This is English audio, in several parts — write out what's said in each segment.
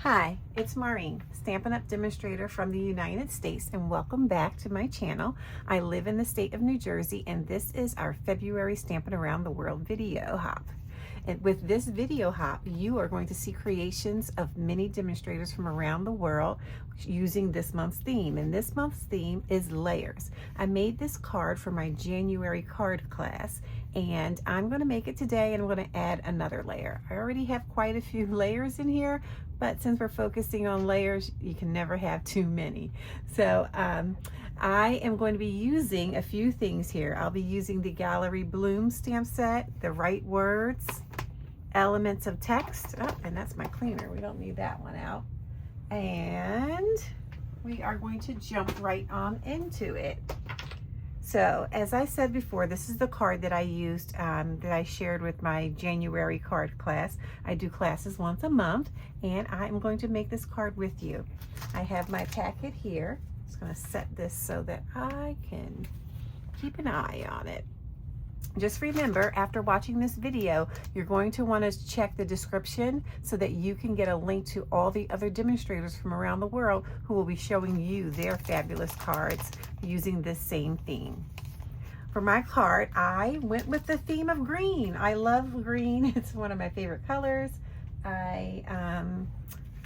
Hi, it's Maureen, Stampin' Up! Demonstrator from the United States, and welcome back to my channel. I live in the state of New Jersey, and this is our February Stampin' Around the World video hop. And with this video hop, you are going to see creations of many demonstrators from around the world using this month's theme. And this month's theme is layers. I made this card for my January card class, and I'm going to make it today, and I'm going to add another layer. I already have quite a few layers in here, but since we're focusing on layers, you can never have too many. So I am going to be using a few things here. I'll be using the Gallery Bloom stamp set, the Right Words, Elements of Text, oh, and that's my cleaner. We don't need that one out. And we are going to jump right on into it. So as I said before, this is the card that I used, that I shared with my January card class. I do classes once a month, and I'm going to make this card with you. I have my packet here. I'm just going to set this so that I can keep an eye on it. Just remember, after watching this video, you're going to want to check the description so that you can get a link to all the other demonstrators from around the world who will be showing you their fabulous cards using this same theme. For my card, I went with the theme of green. I love green. It's one of my favorite colors. I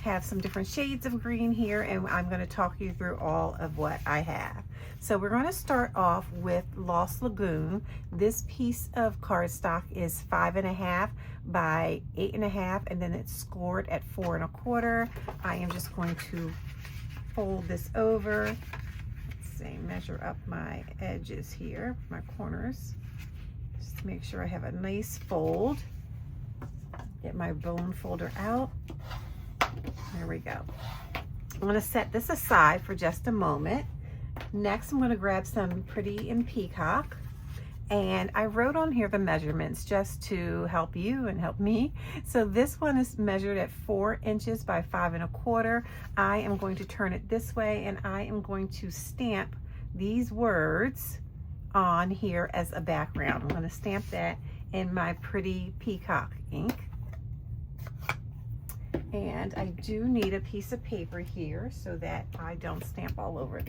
have some different shades of green here, and I'm going to talk you through all of what I have. So we're going to start off with Lost Lagoon. This piece of cardstock is 5.5 by 8.5, and then it's scored at 4 1/4. I am just going to fold this over. Let's see, measure up my edges here, my corners, just to make sure I have a nice fold. Get my bone folder out. There we go. I'm going to set this aside for just a moment. Next, I'm going to grab some Pretty in Peacock, and I wrote on here the measurements just to help you and help me. So this one is measured at 4 inches by 5 1/4. I am going to turn it this way, and I am going to stamp these words on here as a background. I'm going to stamp that in my Pretty Peacock ink. And I do need a piece of paper here so that I don't stamp all over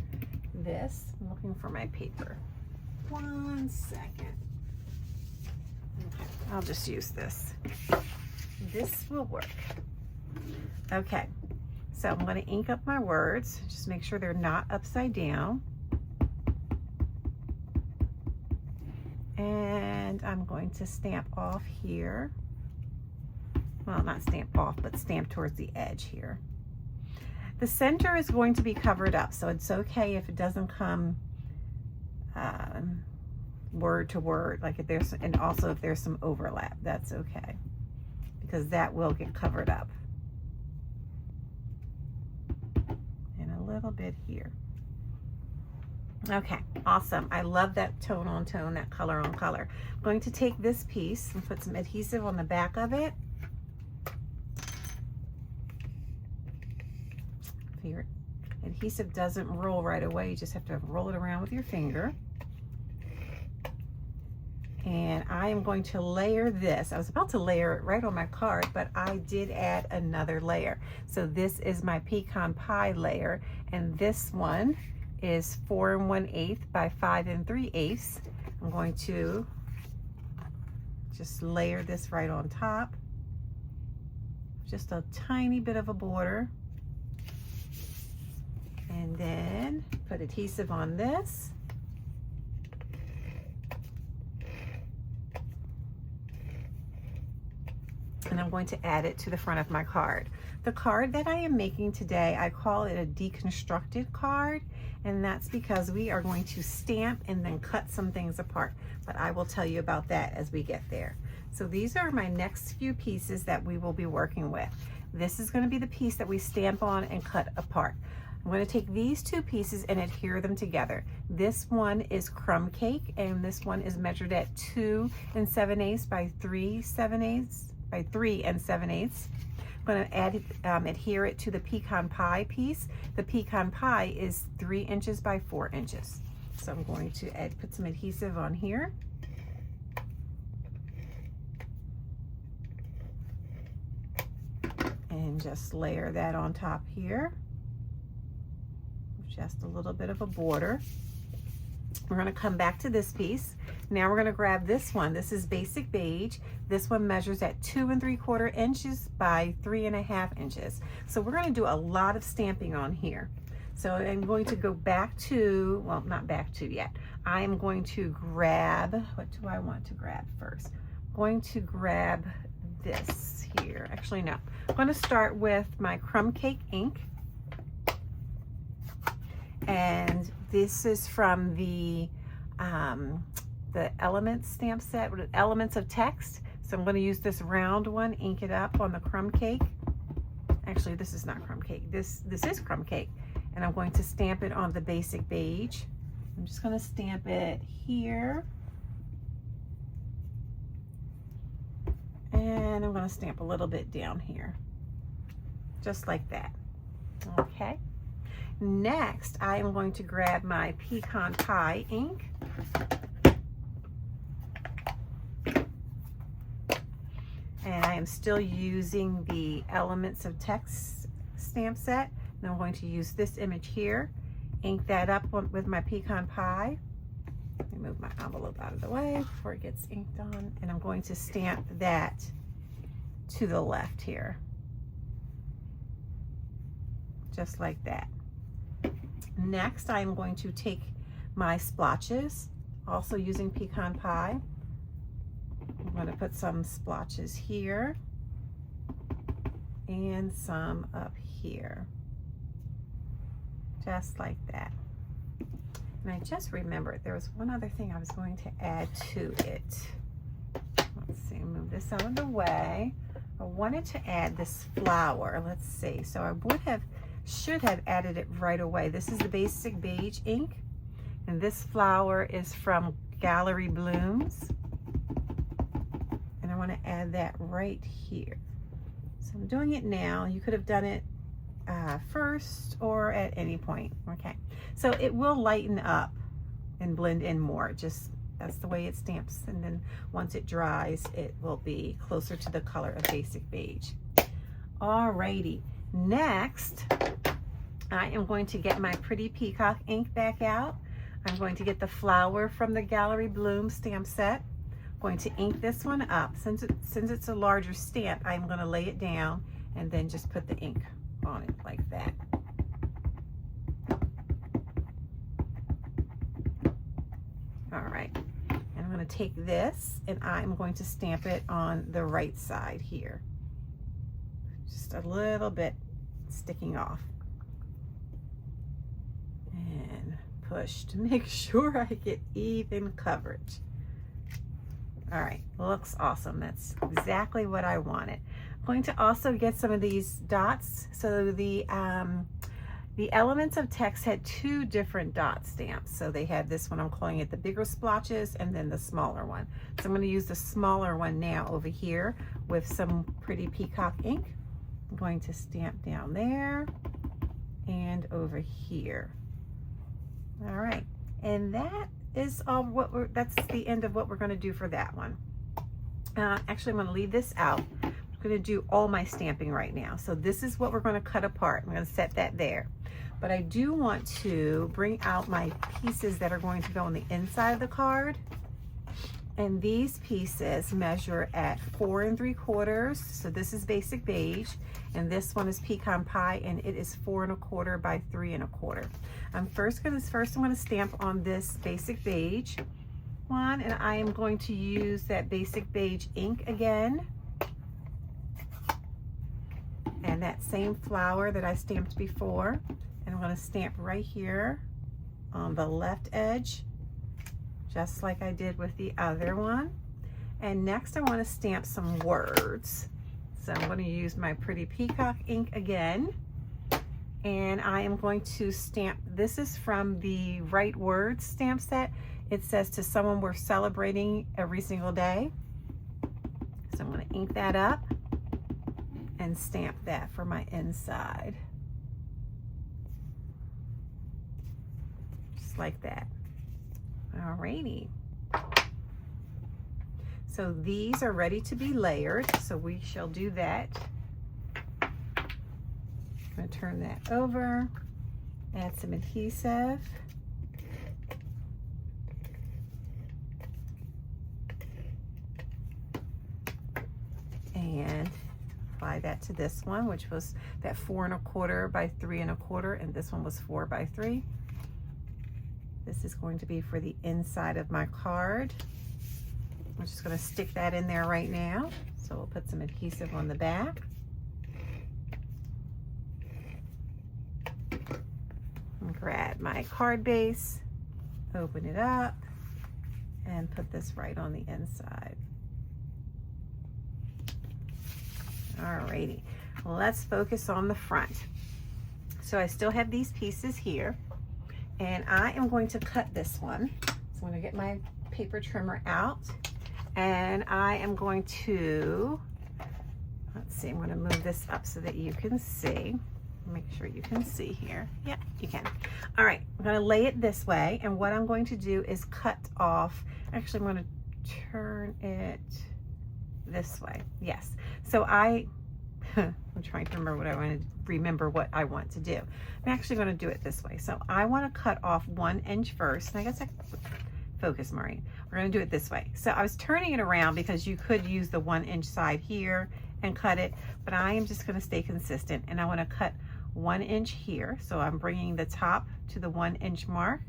this. I'm looking for my paper. 1 second. Okay, I'll just use this. This will work. Okay, so I'm going to ink up my words. Just make sure they're not upside down. And I'm going to stamp off here. Well, not stamp off, but stamp towards the edge here. The center is going to be covered up, so it's okay if it doesn't come word to word, like if there's, and also if there's some overlap, that's okay, because that will get covered up. And a little bit here. Okay, awesome. I love that tone on tone, that color on color. I'm going to take this piece and put some adhesive on the back of it. Your adhesive doesn't roll right away. You just have to roll it around with your finger. And I am going to layer this. I was about to layer it right on my card, but I did add another layer. So this is my pecan pie layer, and this one is 4 1/8 by 5 3/8. I'm going to just layer this right on top. Just a tiny bit of a border. And then put adhesive on this. And I'm going to add it to the front of my card. The card that I am making today, I call it a deconstructed card, and that's because we are going to stamp and then cut some things apart. But I will tell you about that as we get there. So these are my next few pieces that we will be working with. This is going to be the piece that we stamp on and cut apart. I'm going to take these two pieces and adhere them together. This one is crumb cake, and this one is measured at 2 7/8 by 3 7/8 by 3 7/8. I'm going to adhere it to the pecan pie piece. The pecan pie is 3 inches by 4 inches. So I'm going to put some adhesive on here. And and just layer that on top here. Just a little bit of a border. We're going to come back to this piece. Now we're going to grab this one. This is Basic Beige. This one measures at 2 3/4 inches by 3.5 inches. So we're going to do a lot of stamping on here. So I'm going to go back to, well, not back to yet. I am going to grab, what do I want to grab first? I'm going to grab this here. Actually, no. I'm going to start with my Crumb Cake ink. And this is from the Elements stamp set, Elements of Text. So I'm going to use this round one, ink it up on the Crumb Cake. Actually, this is not Crumb Cake. This is Crumb Cake. And I'm going to stamp it on the Basic Beige. I'm just going to stamp it here. And I'm going to stamp a little bit down here. Just like that. Okay. Next, I am going to grab my Pecan Pie ink. And I am still using the Elements of Text stamp set. And I'm going to use this image here, ink that up with my Pecan Pie. Let me move my envelope out of the way before it gets inked on. And I'm going to stamp that to the left here. Just like that. Next, I'm going to take my splotches, also using Pecan Pie. I'm going to put some splotches here and some up here, just like that. And I just remembered there was one other thing I was going to add to it. Let's see, move this out of the way. I wanted to add this flower. Let's see. So I should have added it right away. This is the Basic Beige ink, and this flower is from Gallery Blooms, and I want to add that right here. So I'm doing it now. You could have done it first or at any point. Okay, so it will lighten up and blend in more. Just that's the way it stamps, and then once it dries, it will be closer to the color of Basic Beige. Alrighty. Next, I am going to get my Pretty Peacock ink back out. I'm going to get the flower from the Gallery Bloom stamp set. I'm going to ink this one up. Since it's a larger stamp, I'm going to lay it down and then just put the ink on it like that. All right. And I'm going to take this and I'm going to stamp it on the right side here. Just a little bit sticking off. And push to make sure I get even coverage. All right, looks awesome. That's exactly what I wanted. I'm going to also get some of these dots. So the Elements of Text had 2 different dot stamps. So they had this one, I'm calling it the bigger splotches, and then the smaller one. So I'm going to use the smaller one now over here with some Pretty Peacock ink. I'm going to stamp down there and over here. All right, and that is all that's the end of what we're going to do for that one. Actually, I'm going to leave this out. I'm going to do all my stamping right now. So this is what we're going to cut apart. I'm going to set that there. But I do want to bring out my pieces that are going to go on the inside of the card. And these pieces measure at 4 3/4. So this is Basic Beige, and this one is Pecan Pie, and it is 4 1/4 by 3 1/4. I'm first going to stamp on this Basic Beige one, and I am going to use that Basic Beige ink again, and that same flower that I stamped before, and I'm going to stamp right here on the left edge, just like I did with the other one. And next I want to stamp some words. So I'm going to use my Pretty Peacock ink again. And I am going to stamp, this is from the Right Words stamp set. It says, to someone we're celebrating every single day. So I'm going to ink that up and stamp that for my inside. Just like that. Alrighty. So these are ready to be layered, so we shall do that I'm going to turn that over, add some adhesive. And apply that to this one, which was that 4 1/4 by 3 1/4, and this one was 4 by 3. This is going to be for the inside of my card. I'm just going to stick that in there right now. So we'll put some adhesive on the back. And grab my card base, open it up, and put this right on the inside. Alrighty, let's focus on the front. So I still have these pieces here, and I am going to cut this one. So I'm going to get my paper trimmer out, and I am going to, let's see, I'm going to move this up so that you can see. Make sure you can see here. Yeah, you can. All right, I'm going to lay it this way, and what I'm going to do is cut off, actually I'm going to turn it this way. Yes. So I'm trying to remember what I want to do. I'm actually going to do it this way. So I want to cut off 1 inch first. And I guess focus, Maureen. We're going to do it this way. So I was turning it around because you could use the 1 inch side here and cut it, but I am just going to stay consistent, and I want to cut 1 inch here. So I'm bringing the top to the 1 inch mark.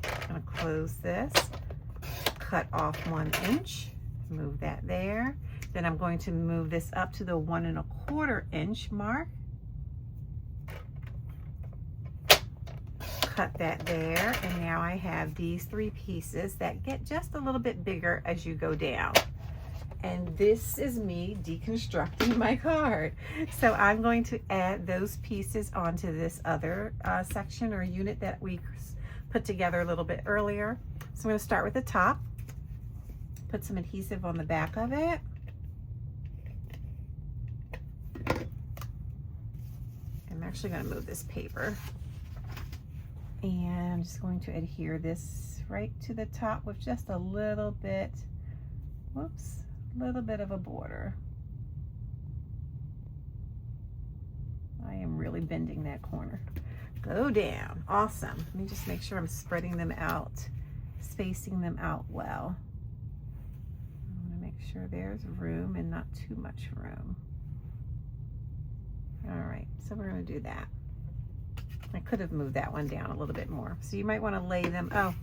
I'm going to close this, cut off 1 inch. Move that there. Then I'm going to move this up to the 1 1/4 inch mark. Cut that there, and now I have these 3 pieces that get just a little bit bigger as you go down. And this is me deconstructing my card. So I'm going to add those pieces onto this other section or unit that we put together a little bit earlier. So I'm going to start with the top. Put some adhesive on the back of it. I'm actually going to move this paper. And I'm just going to adhere this right to the top with just a little bit, whoops, a little bit of a border. I am really bending that corner. Go down. Awesome. Let me just make sure I'm spreading them out, spacing them out well. Sure there's room and not too much room. All right, so we're going to do that. I could have moved that one down a little bit more. So you might want to lay them, oh,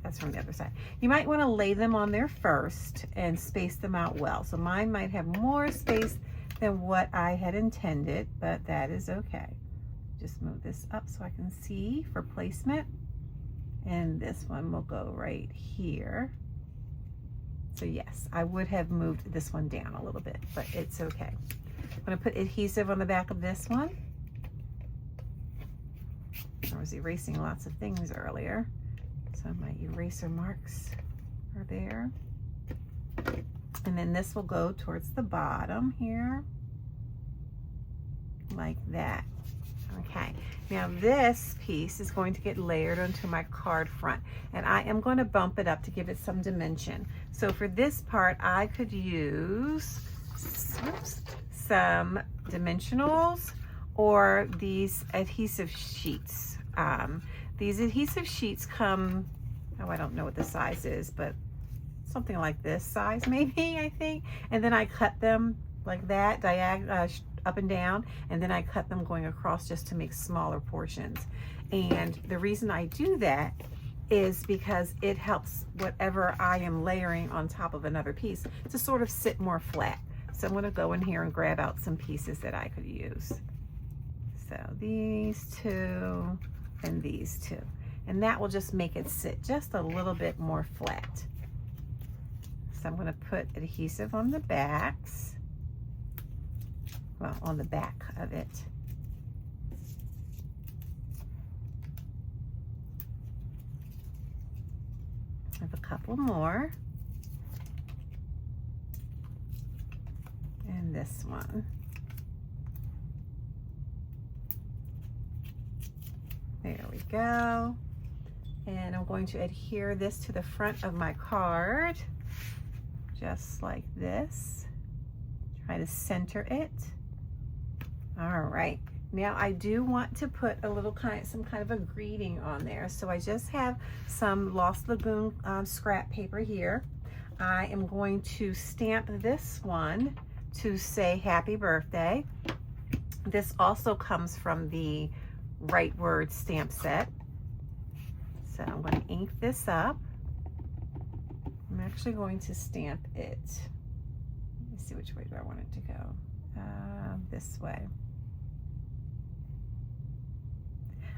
that's from the other side. You might want to lay them on there first and space them out well. So mine might have more space than what I had intended, but that is okay. Just move this up so I can see for placement. And this one will go right here. So yes, I would have moved this one down a little bit, but it's okay. I'm going to put adhesive on the back of this one. I was erasing lots of things earlier, so my eraser marks are there. And then this will go towards the bottom here, like that. Okay, now this piece is going to get layered onto my card front, and I am going to bump it up to give it some dimension. So for this part, I could use some dimensionals or these adhesive sheets. These adhesive sheets come, oh, I don't know what the size is, but something like this size maybe, I think. And then I cut them like that, up and down, and then I cut them going across just to make smaller portions. And the reason I do that is because it helps whatever I am layering on top of another piece to sort of sit more flat. So I'm going to go in here and grab out some pieces that I could use. So these two and these two, and that will just make it sit just a little bit more flat. So I'm going to put adhesive on the backs. Well, on the back of it. I have a couple more. And this one. There we go. And I'm going to adhere this to the front of my card, just like this. Try to center it. All right, Now I do want to put a little some kind of a greeting on there. So I just have some Lost Lagoon scrap paper here. I am going to stamp this one to say happy birthday. This also comes from the Right Word stamp set. So I'm going to ink this up. I'm actually going to stamp it. Let me see, which way do I want it to go? This way.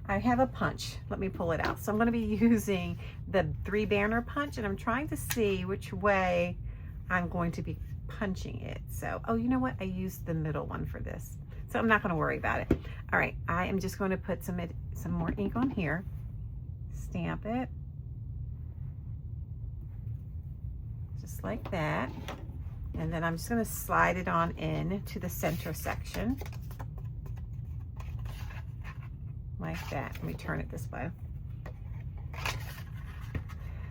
I have a punch. Let me pull it out. So I'm going to be using the 3-banner punch, and I'm trying to see which way I'm going to be punching it. So, oh, you know what? I used the middle one for this. So I'm not going to worry about it. All right, I am just going to put some more ink on here. Stamp it. Just like that. And then I'm just going to slide it on in to the center section. Like that. Let me turn it this way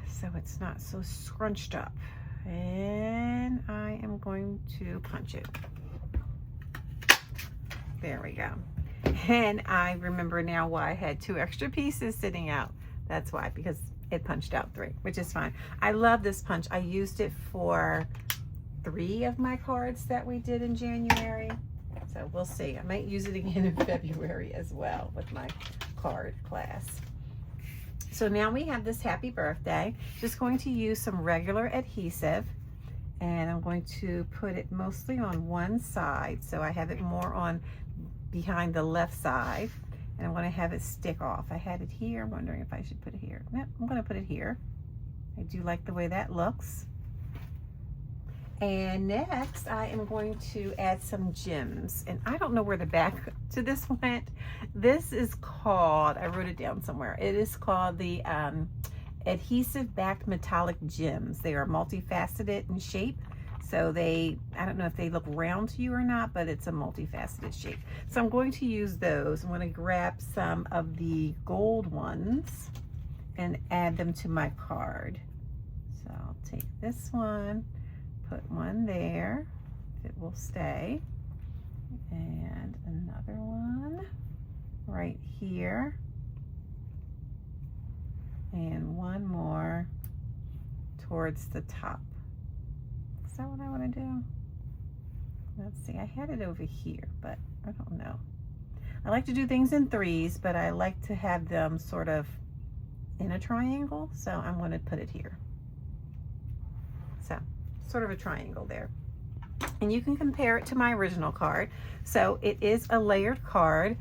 so it's not so scrunched up. And I am going to punch it. There we go. And I remember now why I had 2 extra pieces sitting out. That's why, because it punched out 3, which is fine. I love this punch. I used it for 3 of my cards that we did in January. So we'll see. I might use it again in February as well with my card class. So now we have this happy birthday. Just going to use some regular adhesive, and I'm going to put it mostly on one side. So I have it more on behind the left side, and I'm going to have it stick off. I had it here. I'm wondering if I should put it here. Yep, I'm going to put it here. I do like the way that looks. And next I am going to add some gems, and I don't know where the back to this went. This is called, I wrote it down somewhere, it is called the adhesive backed metallic gems. They are multifaceted in shape, so I don't know if they look round to you or not, but it's a multifaceted shape. So I'm going to use those. I'm going to grab some of the gold ones and add them to my card. So I'll take this one, put one there, it will stay, and another one right here, and one more towards the top. Is that what I want to do? Let's see, I had it over here, but I don't know. I like to do things in 3s, but I like to have them sort of in a triangle, so I'm going to put it here. So sort of a triangle there, and you can compare it to my original card. So it is a layered card.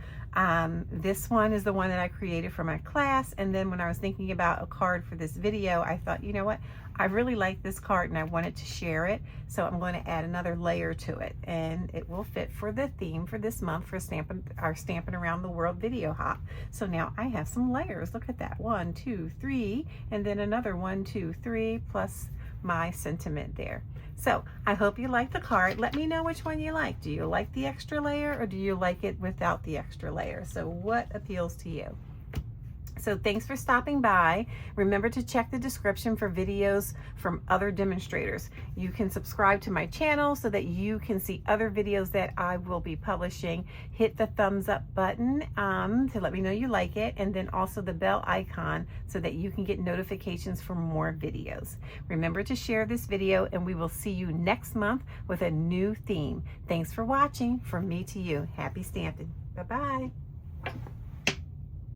This one is the one that I created for my class, and then when I was thinking about a card for this video, I thought, you know what, I really like this card and I wanted to share it, so I'm going to add another layer to it, and it will fit for the theme for this month for our Stampin' Around the World video hop. So now I have some layers. Look at that, 1, 2, 3, and then another 1, 2, 3, plus my sentiment there. So I hope you like the card. Let me know which one you like. Do you like the extra layer, or do you like it without the extra layer? So what appeals to you? So thanks for stopping by. Remember to check the description for videos from other demonstrators. You can subscribe to my channel so that you can see other videos that I will be publishing. Hit the thumbs up button to let me know you like it, and then also the bell icon so that you can get notifications for more videos. Remember to share this video, and we will see you next month with a new theme. Thanks for watching. From me to you, happy stamping. Bye-bye.